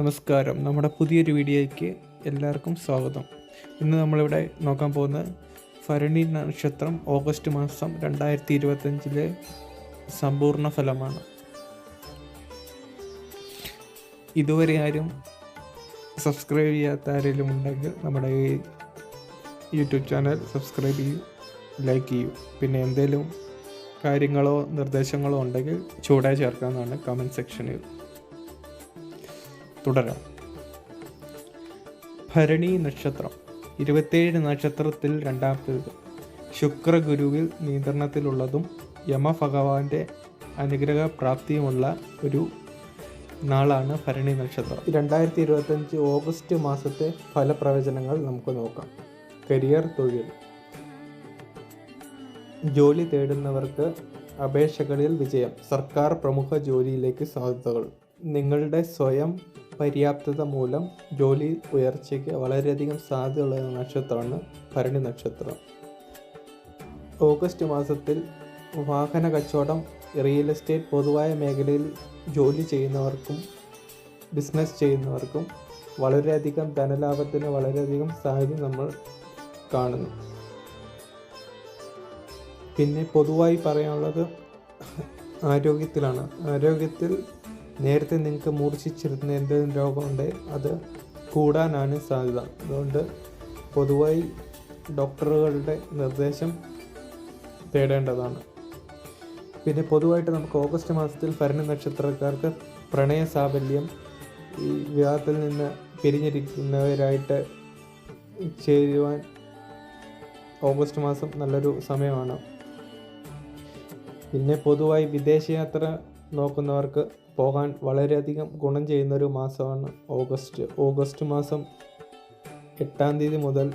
നമസ്കാരം. നമ്മുടെ പുതിയൊരു വീഡിയോയ്ക്ക് എല്ലാവർക്കും സ്വാഗതം. ഇന്ന് നമ്മളിവിടെ നോക്കാൻ പോകുന്നത് ഭരണി നക്ഷത്രം ഓഗസ്റ്റ് മാസം 2025 സമ്പൂർണ്ണ ഫലമാണ്. ഇതുവരെ ആരും സബ്സ്ക്രൈബ് ചെയ്യാത്ത ആരെങ്കിലും ഉണ്ടെങ്കിൽ നമ്മുടെ ഈ യൂട്യൂബ് ചാനൽ സബ്സ്ക്രൈബ് ചെയ്യൂ, ലൈക്ക് ചെയ്യൂ. പിന്നെ എന്തെങ്കിലും കാര്യങ്ങളോ നിർദ്ദേശങ്ങളോ ഉണ്ടെങ്കിൽ ചൂടായി ചേർക്കാവുന്നതാണ് കമൻറ്റ് സെക്ഷനിൽ. തുടരാം. ഭരണി നക്ഷത്രം 27 നക്ഷത്രത്തിൽ രണ്ടാമത്തേത്. ശുക്രഗുരുവിൽ നിയന്ത്രണത്തിലുള്ളതും യമഭഗവാന്റെ അനുഗ്രഹ പ്രാപ്തിയുമുള്ള ഒരു നാളാണ് ഭരണി നക്ഷത്രം. 2025 ഓഗസ്റ്റ് മാസത്തെ ഫലപ്രവചനങ്ങൾ നമുക്ക് നോക്കാം. കരിയർ, തൊഴിൽ. ജോലി തേടുന്നവർക്ക് അപേക്ഷകളിൽ വിജയം. സർക്കാർ പ്രമുഖ ജോലിയിലേക്ക് സാധ്യതകൾ. നിങ്ങളുടെ സ്വയം പര്യാപ്തത മൂലം ജോലിയിൽ ഉയർച്ചയ്ക്ക് വളരെയധികം സാധ്യതയുള്ള നക്ഷത്രമാണ് ഭരണി നക്ഷത്രം. ഓഗസ്റ്റ് മാസത്തിൽ വാഹന കച്ചവടം, റിയൽ എസ്റ്റേറ്റ്, പൊതുവായ മേഖലയിൽ ജോലി ചെയ്യുന്നവർക്കും ബിസിനസ് ചെയ്യുന്നവർക്കും വളരെയധികം ധനലാഭത്തിന് വളരെയധികം സാധ്യത നമ്മൾ കാണുന്നു. പിന്നെ പൊതുവായി പറയാനുള്ളത് ആരോഗ്യത്തിലാണ്. ആരോഗ്യത്തിൽ നേരത്തെ നിങ്ങൾക്ക് മൂർച്ഛിച്ചിരുന്ന എന്തെങ്കിലും രോഗമുണ്ടെങ്കിൽ അത് കൂടാനാണ് സാധ്യത. അതുകൊണ്ട് പൊതുവായി ഡോക്ടറുകളുടെ നിർദ്ദേശം തേടേണ്ടതാണ്. പിന്നെ പൊതുവായിട്ട് നമുക്ക് ഓഗസ്റ്റ് മാസത്തിൽ ഭരണി നക്ഷത്രക്കാർക്ക് പ്രണയ സാഫല്യം, ഈ വിവാഹത്തിൽ നിന്ന് പിരിഞ്ഞിരിക്കുന്നവരായിട്ട് ചേരുവാൻ ഓഗസ്റ്റ് മാസം നല്ലൊരു സമയമാണ്. പിന്നെ പൊതുവായി വിദേശയാത്ര നോക്കുന്നവർക്ക് പോകാൻ വളരെയധികം ഗുണം ചെയ്യുന്നൊരു മാസമാണ് ഓഗസ്റ്റ് മാസം 8-ാം തീയതി മുതൽ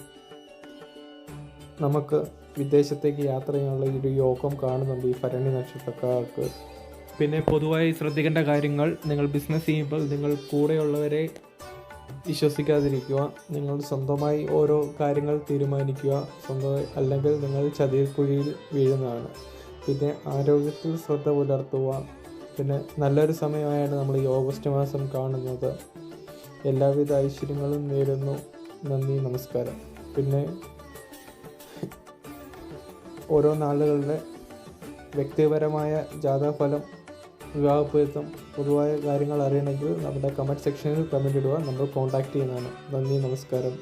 നമുക്ക് വിദേശത്തേക്ക് യാത്ര ചെയ്യാനുള്ള ഒരു യോഗം കാണുന്നുണ്ട് ഈ ഭരണി നക്ഷത്രക്കാർക്ക്. പിന്നെ പൊതുവായി ശ്രദ്ധിക്കേണ്ട കാര്യങ്ങൾ, നിങ്ങൾ ബിസിനസ് ചെയ്യുമ്പോൾ നിങ്ങൾ കൂടെയുള്ളവരെ വിശ്വസിക്കാതിരിക്കുക. നിങ്ങൾ സ്വന്തമായി ഓരോ കാര്യങ്ങൾ തീരുമാനിക്കുക. സ്വന്തമായി അല്ലെങ്കിൽ നിങ്ങൾ ചതിക്കുഴിയിൽ വീഴുന്നതാണ്. പിന്നെ ആരോഗ്യത്തിൽ ശ്രദ്ധ പുലർത്തുക. പിന്നെ നല്ലൊരു സമയമായാണ് നമ്മൾ ഈ ഓഗസ്റ്റ് മാസം കാണുന്നത്. എല്ലാവിധ ഐശ്വര്യങ്ങളും നേരുന്നു. നന്ദി, നമസ്കാരം. പിന്നെ ഓരോ നാളുകളുടെ വ്യക്തിപരമായ ജാതകഫലം, വിവാഹപ്പൊരുത്തം, പൊതുവായ കാര്യങ്ങൾ അറിയണമെങ്കിൽ നമ്മുടെ കമൻറ്റ് സെക്ഷനിൽ കമൻറ്റ് ഇടുക. നമ്മൾ കോൺടാക്റ്റ് ചെയ്യുന്നതാണ്. നന്ദി, നമസ്കാരം.